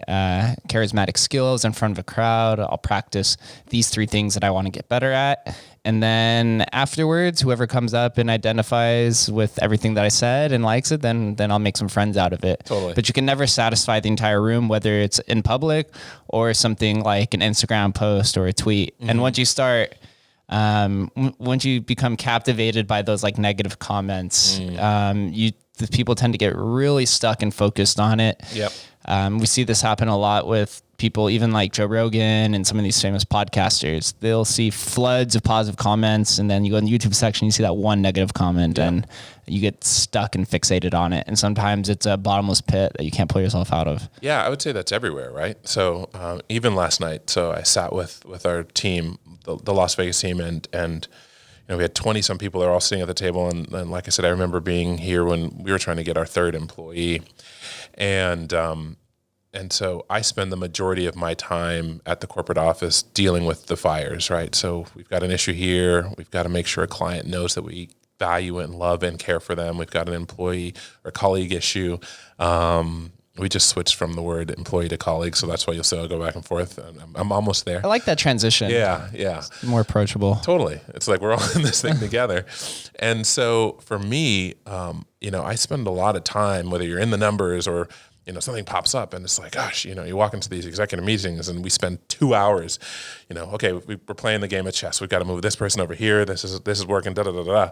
charismatic skills in front of a crowd. I'll practice these 3 things that I want to get better at. And then afterwards, whoever comes up and identifies with everything that I said and likes it, then I'll make some friends out of it. Totally. But you can never satisfy the entire room, whether it's in public or something like an Instagram post or a tweet. And once you start... once you become captivated by those like negative comments, the people tend to get really stuck and focused on it. Yep. We see this happen a lot with people, even like Joe Rogan and some of these famous podcasters. They'll see floods of positive comments, and then you go in the YouTube section, you see that one negative comment, and you get stuck and fixated on it. And sometimes it's a bottomless pit that you can't pull yourself out of. Yeah, I would say that's everywhere, right? So even last night, so I sat with our team, the Las Vegas team, and we had 20 some people. They're all sitting at the table, and like I said, I remember being here when we were trying to get our 3rd employee, and so I spend the majority of my time at the corporate office dealing with the fires, right? So we've got an issue here. We've got to make sure a client knows that we value and love and care for them. We've got an employee or colleague issue. We just switched from the word employee to colleague, so that's why you'll see I'll go back and forth. I'm almost there. I like that transition. Yeah. It's more approachable. Totally. It's like we're all in this thing together. And so for me, I spend a lot of time, whether you're in the numbers or something pops up, and it's like, gosh, you walk into these executive meetings and we spend 2 hours, okay, we're playing the game of chess. We've got to move this person over here. This is working, da-da-da-da.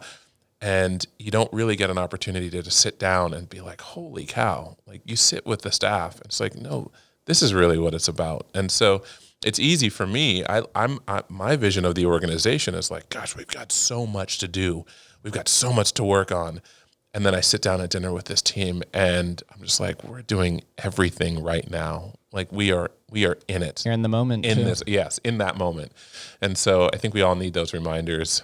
And you don't really get an opportunity to just sit down and be like, holy cow, like you sit with the staff. And it's like, no, this is really what it's about. And so it's easy for me. My vision of the organization is like, gosh, we've got so much to do. We've got so much to work on. And then I sit down at dinner with this team and I'm just like, we're doing everything right now. Like we are in it. You're in the moment. In that moment. And so I think we all need those reminders,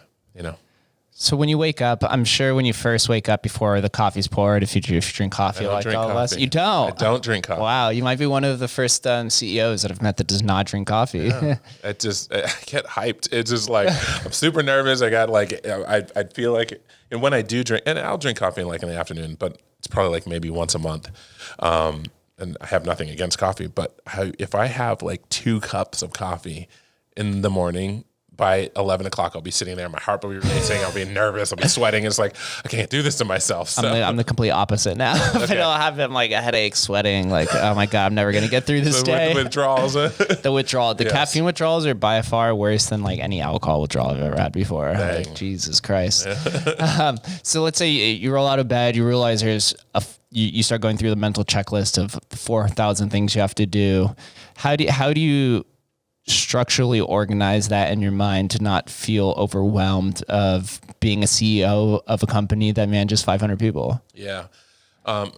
So when you wake up, I'm sure when you first wake up before the coffee's poured, if you drink coffee like all of us, you don't. I don't drink coffee. Wow, you might be one of the first CEOs that I've met that does not drink coffee. Yeah. I get hyped. It's just like I'm super nervous. I got like I feel like, and when I do drink, and I'll drink coffee in the afternoon, but it's probably like maybe once a month. And I have nothing against coffee, but if I have like 2 cups of coffee in the morning, by 11 o'clock, I'll be sitting there. My heart will be racing. I'll be nervous. I'll be sweating. It's like, I can't do this to myself. So. I'm the complete opposite now. Okay. I'll have like a headache, sweating. Like, oh my God, I'm never going to get through this day. The withdrawals. The caffeine withdrawals are by far worse than like any alcohol withdrawal I've ever had before. Dang. Like, Jesus Christ. So let's say you roll out of bed, you realize you start going through the mental checklist of 4,000 things you have to do. How do you structurally organize that in your mind to not feel overwhelmed of being a CEO of a company that manages 500 people? Yeah.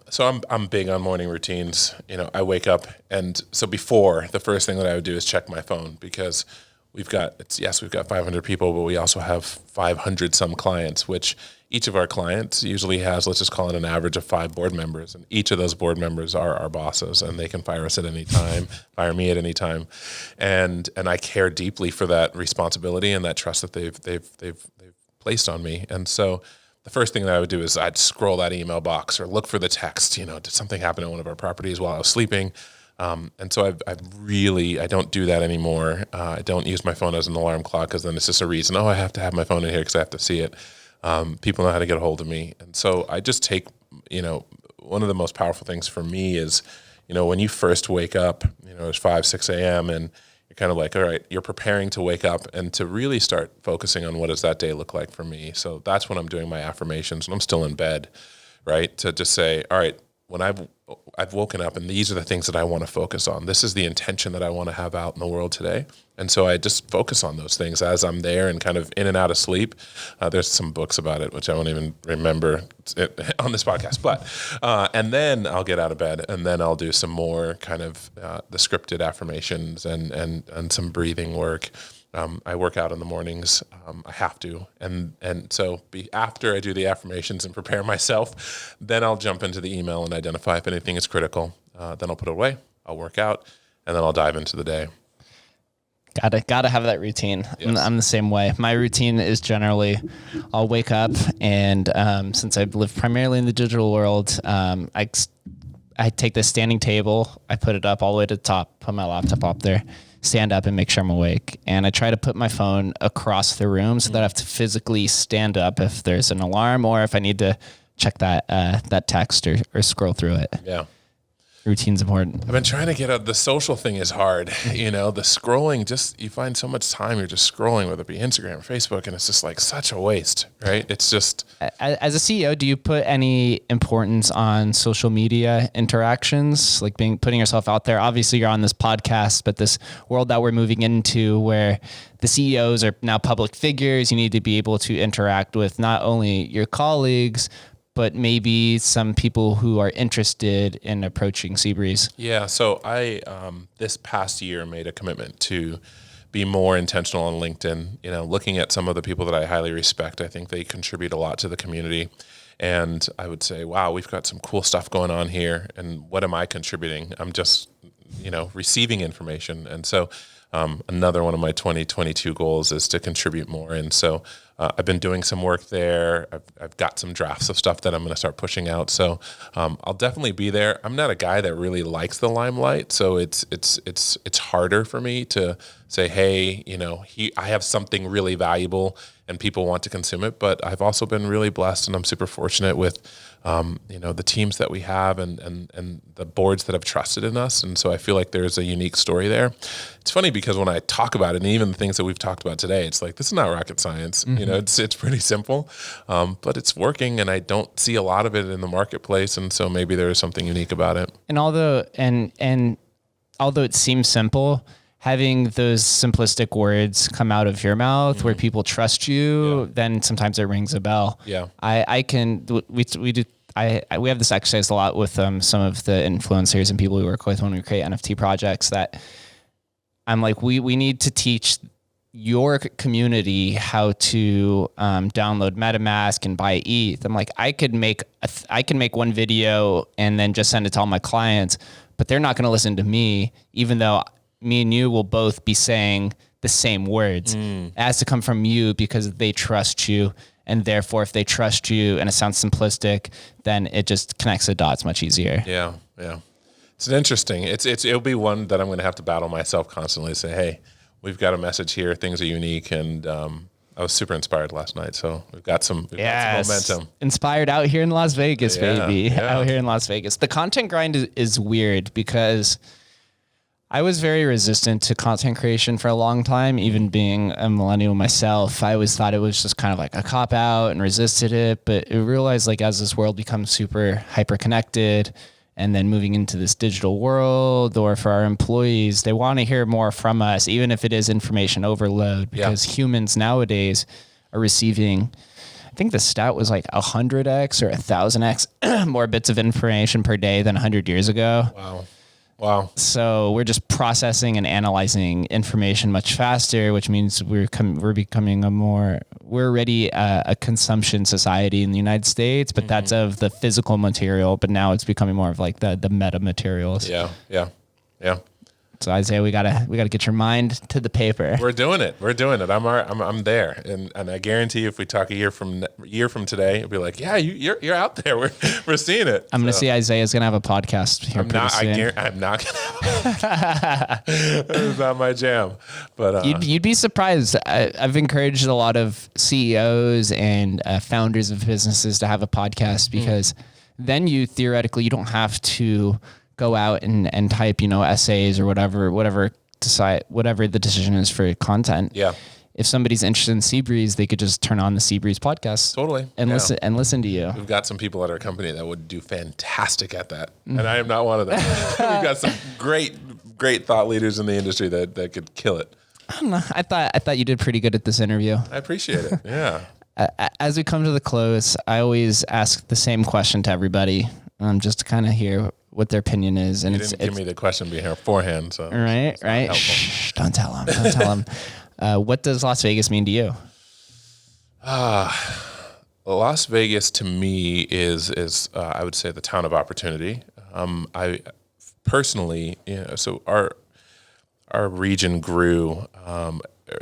So I'm big on morning routines. I wake up, and so before, the first thing that I would do is check my phone, because we've got 500 people, but we also have 500 some clients, which each of our clients usually has, let's just call it an average of 5 board members. And each of those board members are our bosses, and they can fire us at any time, fire me at any time. And I care deeply for that responsibility and that trust that they've placed on me. And so the first thing that I would do is I'd scroll that email box or look for the text, did something happen at one of our properties while I was sleeping? And so I don't do that anymore. I don't use my phone as an alarm clock, because then it's just a reason. Oh, I have to have my phone in here because I have to see it. People know how to get a hold of me. And so I just take, one of the most powerful things for me is, when you first wake up, it's 5, 6 a.m. and you're kind of like, all right, you're preparing to wake up and to really start focusing on what does that day look like for me. So that's when I'm doing my affirmations, and I'm still in bed, right? To just say, all right, when I've woken up, and these are the things that I want to focus on. This is the intention that I want to have out in the world today. And so I just focus on those things as I'm there and kind of in and out of sleep. There's some books about it, which I won't even remember on this podcast. But and then I'll get out of bed, and then I'll do some more kind of the scripted affirmations and some breathing work. I work out in the mornings. I have to. And so after I do the affirmations and prepare myself, then I'll jump into the email and identify if anything is critical. Then I'll put it away. I'll work out, and then I'll dive into the day. Gotta have that routine. Yes. I'm the same way. My routine is generally I'll wake up, and since I live primarily in the digital world, I take this standing table, I put it up all the way to the top, put my laptop up there, stand up and make sure I'm awake. And I try to put my phone across the room so that I have to physically stand up if there's an alarm or if I need to check that text or scroll through it. Yeah. Routine's important. I've been trying to get out. The social thing is hard. The scrolling, you find so much time. You're just scrolling, whether it be Instagram or Facebook, and it's just like such a waste, right? It's just. As a CEO, do you put any importance on social media interactions, like putting yourself out there? Obviously, you're on this podcast, but this world that we're moving into where the CEOs are now public figures, you need to be able to interact with not only your colleagues, but maybe some people who are interested in approaching Seabreeze. Yeah, so I this past year made a commitment to be more intentional on LinkedIn. Looking at some of the people that I highly respect, I think they contribute a lot to the community. And I would say, wow, we've got some cool stuff going on here. And what am I contributing? I'm just, receiving information. And so another one of my 2022 goals is to contribute more. And so I've been doing some work there. I've got some drafts of stuff that I'm going to start pushing out. So I'll definitely be there. I'm not a guy that really likes the limelight, so it's harder for me to say, hey, I have something really valuable and people want to consume it. But I've also been really blessed, and I'm super fortunate with the teams that we have and the boards that have trusted in us. And so I feel like there's a unique story there. It's funny because when I talk about it, and even the things that we've talked about today, it's like, this is not rocket science. Mm-hmm. It's pretty simple, but it's working, and I don't see a lot of it in the marketplace. And so maybe there is something unique about it. And although it seems simple, having those simplistic words come out of your mouth where people trust you, then sometimes it rings a bell. Yeah. We have this exercise a lot with some of the influencers and people we work with when we create NFT projects, that I'm like, we need to teach your community how to download MetaMask and buy ETH. I'm like, I can make one video and then just send it to all my clients, but they're not going to listen to me, even though me and you will both be saying the same words. It has to come from you because they trust you. And therefore, if they trust you and it sounds simplistic, then it just connects the dots much easier. Yeah. Yeah. It's interesting. It'll be one that I'm going to have to battle myself constantly to say, hey, we've got a message here. Things are unique. And I was super inspired last night. So we've got some momentum. Inspired out here in Las Vegas, baby. Yeah. Out here in Las Vegas. The content grind is weird because I was very resistant to content creation for a long time, even being a millennial myself. I always thought it was just kind of like a cop out and resisted it. But I realized, like, as this world becomes super hyper connected and then moving into this digital world, or for our employees, they want to hear more from us, even if it is information overload, because humans nowadays are receiving, I think the stat was like 100x or 1,000x more bits of information per day than 100 years ago. Wow. So we're just processing and analyzing information much faster, which means we're becoming we're already a consumption society in the United States, but that's of the physical material, but now it's becoming more of like the meta materials. Yeah. So Isaiah, we gotta get your mind to the paper. We're doing it. I'm there, and I guarantee you, if we talk a year from today, it'll be like, yeah, you're out there. We're seeing it. I'm gonna see Isaiah's gonna have a podcast here pretty soon. I'm not gonna. It's not my jam, but you'd be surprised. I've encouraged a lot of CEOs and founders of businesses to have a podcast, because then you don't have to go out and type, essays or whatever the decision is for content. Yeah. If somebody's interested in Seabreeze, they could just turn on the Seabreeze podcast. Totally. And listen to you. We've got some people at our company that would do fantastic at that. And I am not one of them. We've got some great thought leaders in the industry that could kill it. I don't know. I thought you did pretty good at this interview. I appreciate it. Yeah. As we come to the close, I always ask the same question to everybody, just to kind of hear what their opinion is. And you didn't give me the question beforehand, so right. Shh, don't tell them. What does Las Vegas mean to you? Las Vegas to me is I would say the town of opportunity. I personally, so our region grew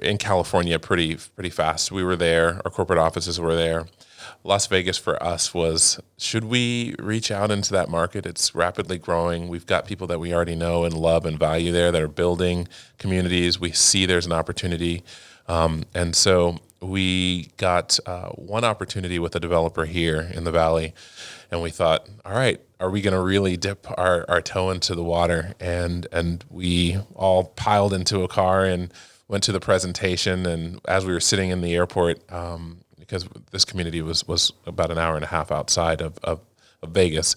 in California pretty fast. We were there. Our corporate offices were there. Las Vegas for us was, should we reach out into that market? It's rapidly growing. We've got people that we already know and love and value there that are building communities. We see there's an opportunity. And so we got one opportunity with a developer here in the Valley. And we thought, all right, are we going to really dip our toe into the water? And we all piled into a car and went to the presentation. And as we were sitting in the airport, because this community was about an hour and a half outside of Vegas.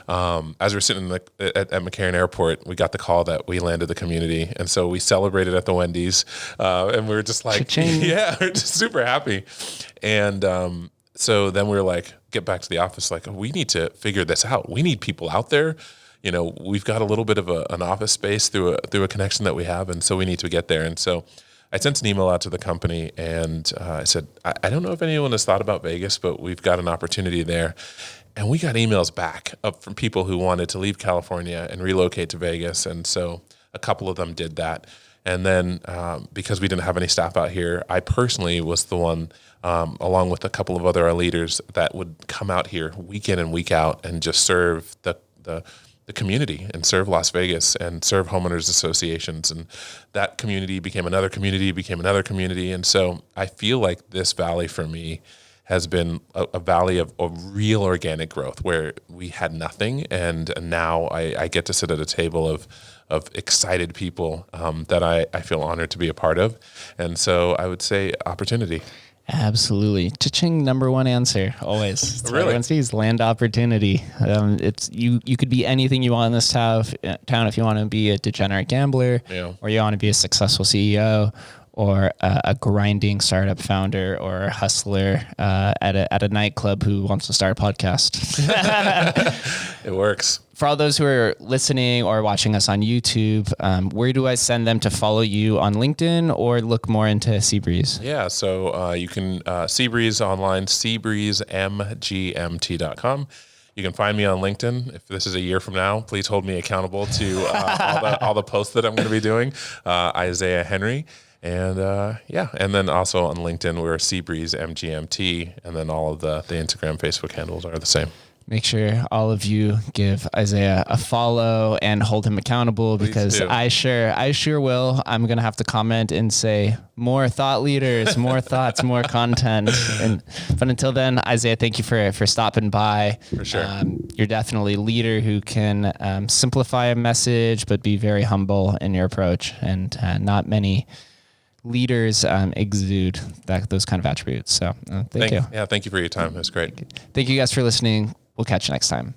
As we were sitting at McCarran Airport, we got the call that we landed the community. And so we celebrated at the Wendy's. And we were just like, Cha-ching. Yeah, we're just super happy. And so then we were like, get back to the office, like, we need to figure this out. We need people out there. We've got a little bit of an office space through a connection that we have. And so we need to get there. And so I sent an email out to the company and I said, I don't know if anyone has thought about Vegas, but we've got an opportunity there. And we got emails back from people who wanted to leave California and relocate to Vegas. And so a couple of them did that. And then because we didn't have any staff out here, I personally was the one, along with a couple of other leaders, that would come out here week in and week out and just serve the community and serve Las Vegas and serve homeowners associations. And that community became another community. And so I feel like this valley for me has been a valley of real organic growth where we had nothing. And now I get to sit at a table of excited people that I feel honored to be a part of. And so I would say opportunity. Absolutely. Cha-ching, number one answer, always. Really? Everyone sees land opportunity. It's you could be anything you want in this town if you want to be a degenerate gambler, or you want to be a successful CEO, or a grinding startup founder, or a hustler at a nightclub who wants to start a podcast. It works. For all those who are listening or watching us on YouTube, where do I send them to follow you on LinkedIn or look more into Seabreeze? Yeah, so you can Seabreeze online, seabreezemgmt.com. You can find me on LinkedIn. If this is a year from now, please hold me accountable to all the posts that I'm going to be doing. Isaiah Henry. And and then also on LinkedIn, we're Seabreeze MGMT, and then all of the Instagram, Facebook handles are the same. Make sure all of you give Isaiah a follow and hold him accountable, because I sure will. I'm going to have to comment and say more thought leaders, more thoughts, more content. But until then, Isaiah, thank you for stopping by. For sure. You're definitely a leader who can simplify a message, but be very humble in your approach. And not many leaders exude those kind of attributes. So thank you. Yeah, thank you for your time. It was great. Thank you guys for listening. We'll catch you next time.